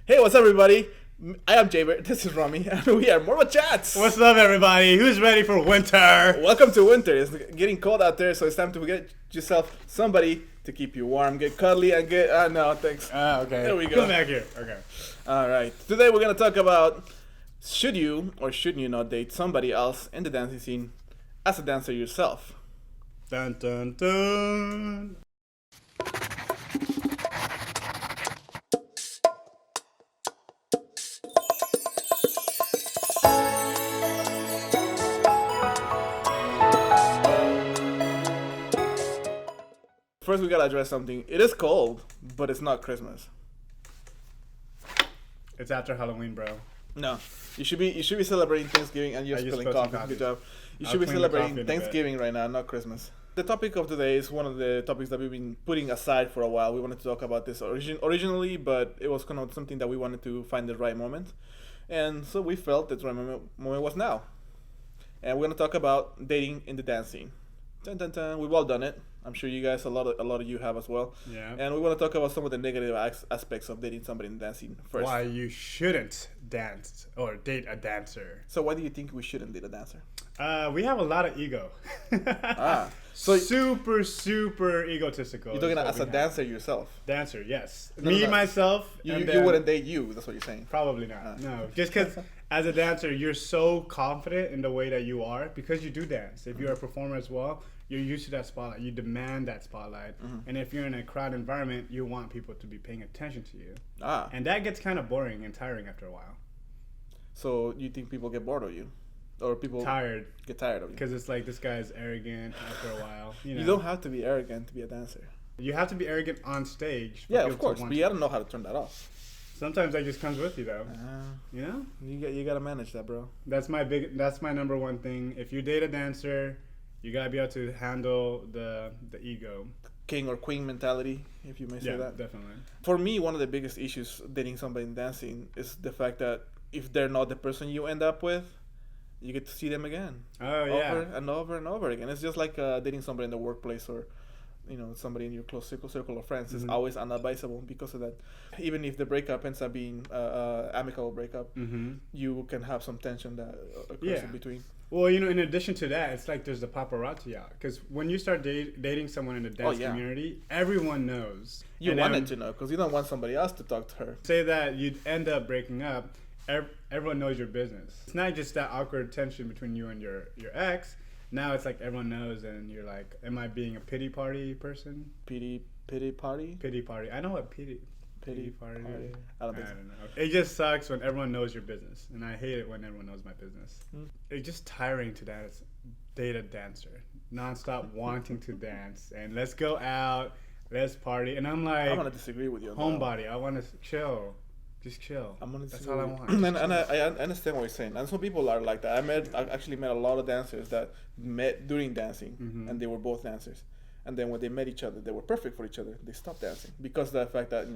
Hey, what's up, everybody? I am Jaber. This is Romi, and we are More Chats. What's up, everybody? Who's ready for winter? Welcome to winter. It's getting cold out there, so it's time to get yourself somebody to keep you warm, get cuddly, and get. No, thanks. Okay. There we go. Come back here. Okay. All right. Today we're gonna talk about should you or shouldn't you not date somebody else in the dancing scene as a dancer yourself. Dun dun dun. First, we gotta address something. It is cold, but it's not Christmas. It's after Halloween, bro. No, you should be celebrating Thanksgiving, and you're I just spilling spilled some coffee. coffee. Good job. You I'll should be clean the coffee celebrating in a bit. Thanksgiving right now, not Christmas. The topic of today is one of the topics that we've been putting aside for a while. We wanted to talk about this originally, but it was kind of something that we wanted to find the right moment, and so we felt that the right moment was now. And we're gonna talk about dating in the dance scene. Dun, dun, dun. We've all done it. I'm sure you guys, a lot of you have as well. Yeah. And we want to talk about some of the negative aspects of dating somebody in the dance scene first. Why you shouldn't dance or date a dancer? So why do you think we shouldn't date a dancer? We have a lot of ego. So super egotistical. you're talking is what as a we have. dancer yourself. Dancer, yes. No, Me, no. myself. You, and you then- wouldn't date you. That's what you're saying. Probably not. No, just because as a dancer, you're so confident in the way that you are because you do dance. If you're a performer as well, you're used to that spotlight. You demand that spotlight. And if you're in a crowd environment, you want people to be paying attention to you. And that gets kind of boring and tiring after a while. So you think people get bored of you, or people Tired get tired of you? because it's like this guy's arrogant after a while. You know, You don't have to be arrogant to be a dancer. You have to be arrogant on stage. For Yeah, people of to course, want but you gotta know how to turn that off. Sometimes that just comes with you, though. You know. You gotta manage that, bro. That's my number one thing. If you date a dancer, you gotta be able to handle the ego. King or queen mentality, if you may say Yeah, that. definitely. For me, one of the biggest issues dating somebody in dancing is the fact that if they're not the person you end up with, you get to see them again. Oh yeah. Over and over and over again. It's just like dating somebody in the workplace or, somebody in your close circle of friends. It's always unadvisable because of that. Even if the breakup ends up being amicable breakup, you can have some tension that occurs in between. Well, in addition to that, it's like there's the paparazzi out. Because when you start dating someone in the dance community, everyone knows. You And wanted then to know because you don't want somebody else to talk to her. say that you'd end up breaking up. Everyone knows your business. It's not just that awkward tension between you and your ex. Now it's like everyone knows, and you're like, "Am I being a pity party person?" Pity party? Pity party. I know what pity Pity party. party. Is. I don't think so. know. It just sucks when everyone knows your business, and I hate it when everyone knows my business. It's just tiring to date a dancer, nonstop wanting to dance, and let's go out, let's party, and I'm like, I'm gonna disagree with you on that one. homebody. I want to chill, just chill. I'm gonna That's disagree all I with want. you. And I understand what you're saying. And some people are like that. I actually met a lot of dancers that met during dancing, and they were both dancers. And then when they met each other, they were perfect for each other. They stopped dancing because of the fact that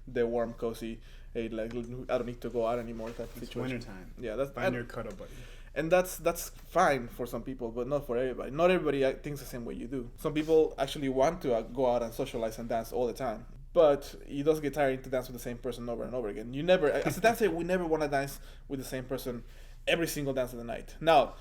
the warm, cozy, hey, like I don't need to go out anymore type of It's situation. wintertime. Yeah, that's Find your cuddle buddy. and that's fine for some people, but not for everybody. Not everybody thinks the same way you do. Some people actually want to go out and socialize and dance all the time. But it does get tiring to dance with the same person over and over again. You never, as a dancer, we never want to dance with the same person every single dance of the night. Now,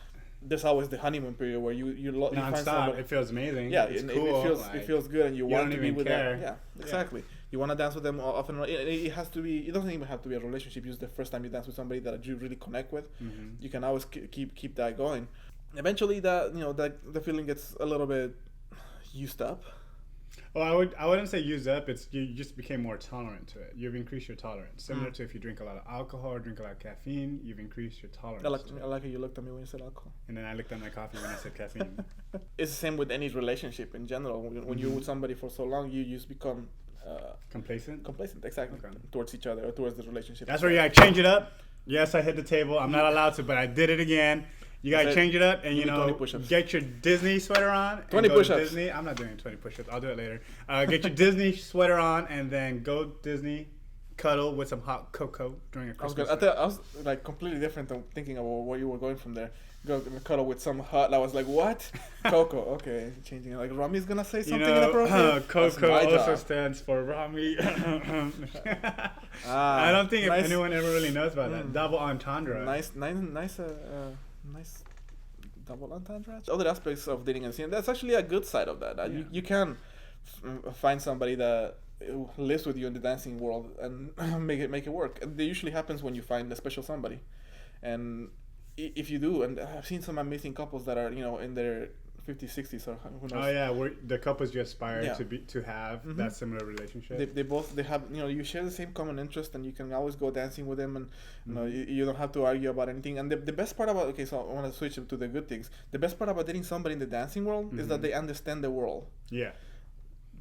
there's always the honeymoon period where you find Non-stop. somebody. It feels amazing. Yeah, it's and cool. it feels good, and you want don't to be even with care. them. Yeah, exactly. You want to dance with them often. It has to be. It doesn't even have to be a relationship. It's the first time you dance with somebody that you really connect with. You can always keep that going. Eventually, that the feeling gets a little bit used up. Well, I wouldn't say use up. It's you just became more tolerant to it. You've increased your tolerance. Similar to if you drink a lot of alcohol or drink a lot of caffeine, you've increased your tolerance. I like how you looked at me when you said alcohol. And then I looked at my coffee when I said caffeine. It's the same with any relationship in general. When you're with somebody for so long, you just become Complacent. exactly, Okay. towards each other or towards the relationship. That's where you gotta change it up. Yes, I hit the table. I'm not allowed to, but I did it again. You gotta That's it. change it up and You do 20 push-ups. get your Disney sweater on. and 20 go to push-ups. Disney. I'm not doing 20 push-ups. I'll do it later. Get your Disney sweater on and then go Disney. cuddle with some hot cocoa during a I was Christmas. I was like completely different than thinking about where you were going from there. Go cuddle with some hot. I was like, what? Coco. Okay, changing. Like Rami's gonna say something inappropriate. Coco also stands for Romi. I don't think nice, anyone ever really knows about that. Double entendre. Nice double entendre. Other aspects of dating and seeing, that's actually a good side of that. You can find somebody that lives with you in the dancing world and make it work. And it usually happens when you find a special somebody, and if you do, and I've seen some amazing couples that are in their 50s, 60s, or who knows. Oh yeah, where the couples you aspire to have that similar relationship. They have you share the same common interest, and you can always go dancing with them, and you don't have to argue about anything. And the best part about so I want to switch to the good things. The best part about dating somebody in the dancing world is that they understand the world. Yeah.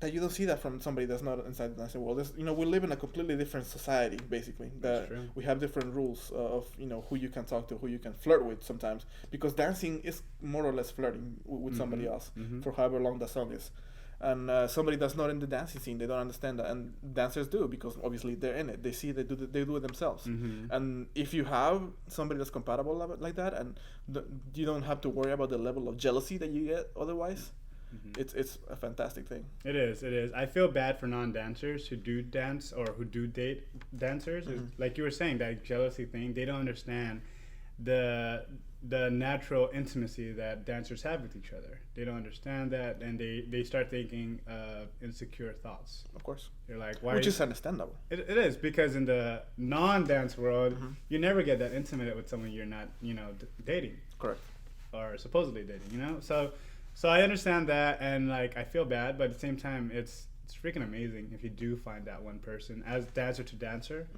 That you don't see that from somebody that's not inside the dancing world. We live in a completely different society, basically. That we have different rules of who you can talk to, who you can flirt with sometimes, because dancing is more or less flirting with somebody else for however long the song is. And somebody that's not in the dancing scene, they don't understand that, and dancers do, because obviously they're in it. They see they do it themselves. And if you have somebody that's compatible like that, and you don't have to worry about the level of jealousy that you get otherwise. It's a fantastic thing. It is. I feel bad for non-dancers who do dance or who do date dancers. Like you were saying, that jealousy thing, they don't understand the natural intimacy that dancers have with each other. They don't understand that, and they start thinking insecure thoughts. Of course. You're like, why? Which is understandable. It is, because in the non-dance world, you never get that intimate with someone you're not, dating. Correct. Or supposedly dating, So I understand that, and like I feel bad, but at the same time, it's freaking amazing if you do find that one person. As dancer to dancer,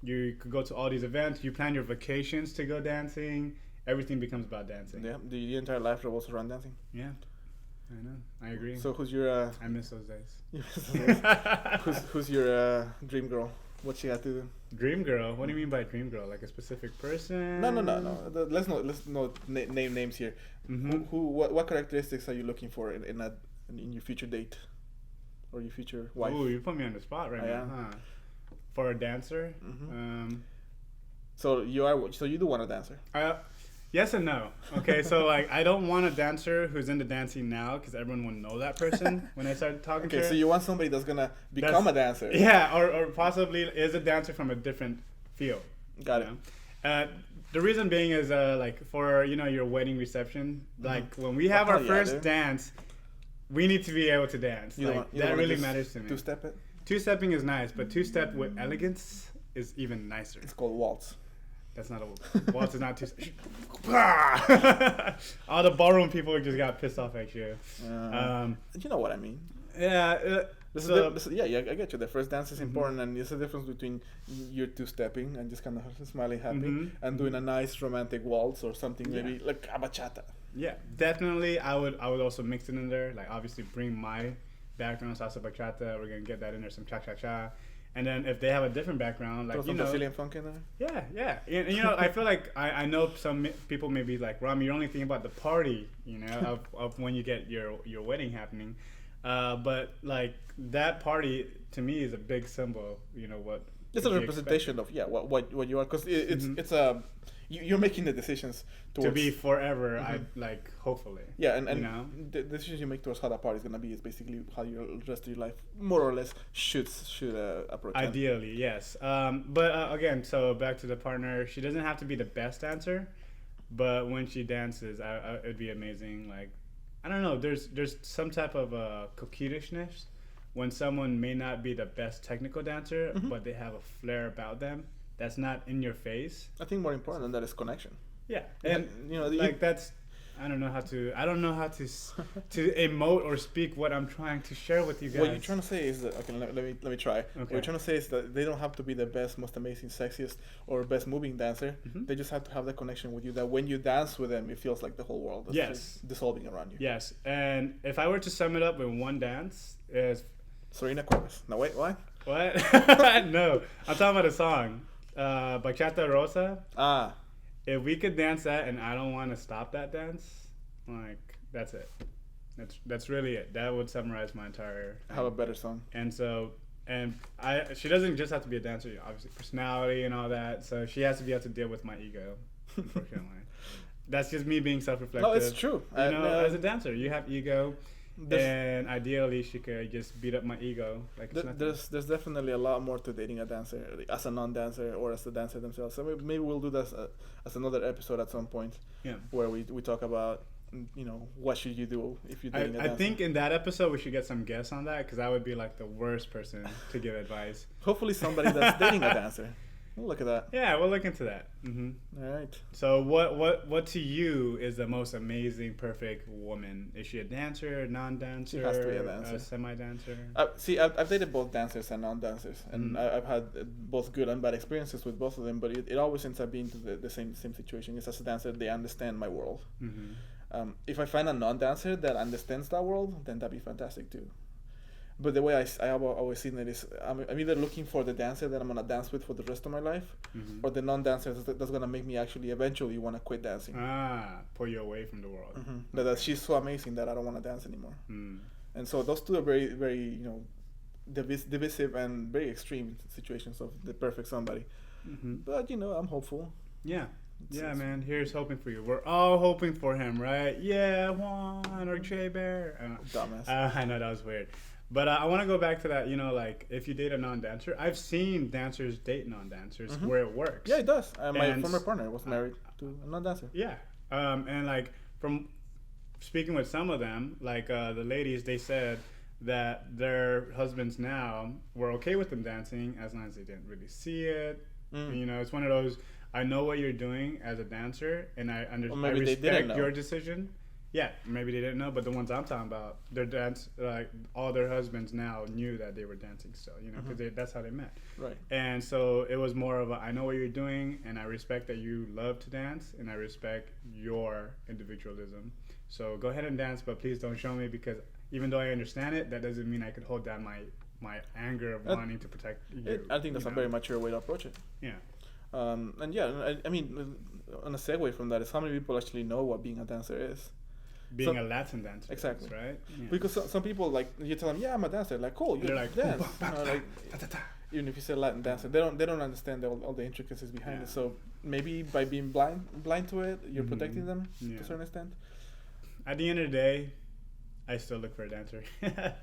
you could go to all these events. You plan your vacations to go dancing. Everything becomes about dancing. Yeah, the entire life revolves around dancing. Yeah, I know. I agree. So who's your? I miss those days. Who's your dream girl? What she had to do? Dream girl? What do you mean by dream girl? Like a specific person? No. Let's not name names here. What characteristics are you looking for in your future date or your future wife? Ooh, you put me on the spot right now, huh? For a dancer, So you do want a dancer? Yes and no. Okay, so like I don't want a dancer who's into dancing now, because everyone will know that person when I start talking to her. Okay, so you want somebody that's gonna become a dancer? Yeah, or possibly is a dancer from a different field. Got it. The reason being is like for your wedding reception, like when we have our first dance, we need to be able to dance. That really matters to me. Two-step it? Two-stepping is nice, but two-step with elegance is even nicer. It's called waltz. That's not a waltz. Is not two. All the ballroom people just got pissed off at you. You know what I mean? Yeah. I get you. The first dance is important, and there's a difference between you two-stepping and just kind of smiling happy and doing a nice romantic waltz or something maybe like a bachata. Yeah, definitely. I would also mix it in there. Like obviously bring my background, salsa bachata. We're gonna get that in there, some cha-cha-cha. And then if they have a different background, like some Brazilian funk in there. Yeah. And, I feel like I know some people may be like, Rami, you're only thinking about the party, of when you get your wedding happening. But like that party to me is a big symbol. What it's a representation of what you are, because it's a you're making the decisions to be forever. I like hopefully. Yeah, and the decisions you make towards how that party is gonna be is basically how your rest of your life more or less should approach. Ideally, yes. But again, so back to the partner. She doesn't have to be the best dancer, but when she dances, it'd be amazing. Like I don't know. There's some type of coquettishness when someone may not be the best technical dancer, but they have a flair about them. That's not in your face. I think more important than that is connection. Yeah, and that's. I don't know how to to emote or speak what I'm trying to share with you guys. What you're trying to say is that let me try. Okay. What you're trying to say is that they don't have to be the best, most amazing, sexiest, or best moving dancer. They just have to have that connection with you. That when you dance with them, it feels like the whole world is dissolving around you. Yes, and if I were to sum it up in one dance, is Serena Cuevas. No, wait, what? What? No, I'm talking about a song, Bachata Rosa. If we could dance that and I don't want to stop that dance, like that's it. That's really it. That would summarize my entire. Have a better song. And so, And she doesn't just have to be a dancer, obviously, personality and all that. So she has to be able to deal with my ego, unfortunately. That's just me being self-reflective. No, it's true. As a dancer, you have ego, and ideally she could just beat up my ego. Like there's definitely a lot more to dating a dancer as a non-dancer or as a dancer themselves. So maybe we'll do this as another episode at some point. Yeah. Where we talk about, what should you do if you're dating a dancer. I think in that episode we should get some guests on that, because I would be like the worst person to give advice. Hopefully somebody that's dating a dancer. We'll look at that. Yeah, we'll look into that. All right. So what to you is the most amazing, perfect woman? Is she a dancer, non-dancer? She has to be a dancer. A semi-dancer? I've dated both dancers and non-dancers, and I've had both good and bad experiences with both of them, but it always ends up being the same situation. It's as a dancer, they understand my world. If I find a non-dancer that understands that world, then that'd be fantastic too. But the way I have always seen it is I'm either looking for the dancer that I'm going to dance with for the rest of my life, or the non-dancer that's going to make me actually eventually want to quit dancing. Pull you away from the world. That she's so amazing that I don't want to dance anymore. And so those two are very, very, divisive and very extreme situations of the perfect somebody. But, I'm hopeful. Yeah. Yeah, man. Here's hoping for you. We're all hoping for him, right? Yeah, Juan or Jay Bear. Dumbass. I know that was weird. But I want to go back to that, like, if you date a non-dancer, I've seen dancers date non-dancers where it works. Yeah, it does. My former partner was married to a non-dancer. Yeah. And, like, from speaking with some of them, like, the ladies, they said that their husbands now were okay with them dancing as long as they didn't really see it. It's one of those, I know what you're doing as a dancer, and I respect your decision. Yeah, maybe they didn't know, but the ones I'm talking about, all their husbands now knew that they were dancing still, because that's how they met. Right. And so it was more of I know what you're doing, and I respect that you love to dance, and I respect your individualism. So go ahead and dance, but please don't show me, because even though I understand it, that doesn't mean I could hold down my anger of wanting to protect you. I think that's a very mature way to approach it. Yeah. And yeah, I mean, on a segue from that is how many people actually know what being a dancer is. Being a Latin dancer, exactly, right? Yeah. Because some people, like, you tell them, yeah, I'm a dancer, like, cool, you dance. Even if you say Latin dancer, they don't understand all the intricacies behind it. So maybe by being blind to it, you're protecting them to a certain extent. At the end of the day, I still look for a dancer.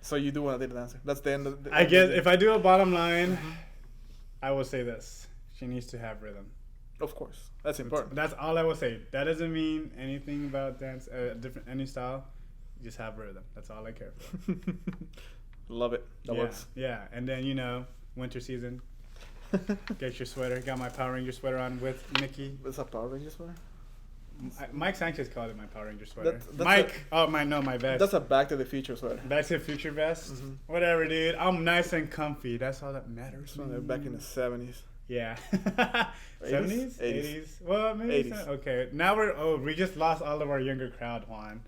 So you do want to date a dancer? That's the end of the I guess if I do a bottom line, I will say this: she needs to have rhythm. Of course, that's important. That's all I will say. That doesn't mean anything about dance, any style. Just have rhythm. That's all I care for. Love it. That works. Yeah, and then winter season. Get your sweater. Got my Power Ranger sweater on with Mickey. What's a Power Ranger sweater? Mike Sanchez called it my Power Ranger sweater. My vest. That's a Back to the Future sweater. Back to the Future vest. Whatever, dude. I'm nice and comfy. That's all that matters. Back in the 70s. Yeah. 70s? 80s. Well, maybe 80s. Okay. Now we just lost all of our younger crowd, Juan.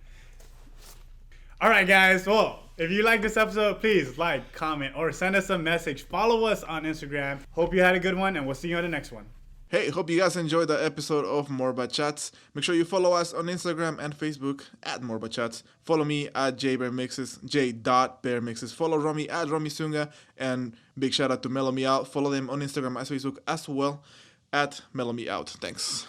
All right, guys. Well, if you like this episode, please like, comment, or send us a message. Follow us on Instagram. Hope you had a good one, and we'll see you on the next one. Hey, hope you guys enjoyed the episode of More Chats. Make sure you follow us on Instagram and Facebook at More Chats. Follow me at jbearmixes, j.bearmixes. Follow Romi at Romi Sunga. And big shout out to Mellow Me Out. Follow them on Instagram and Facebook as well at Mellow Me Out. Thanks.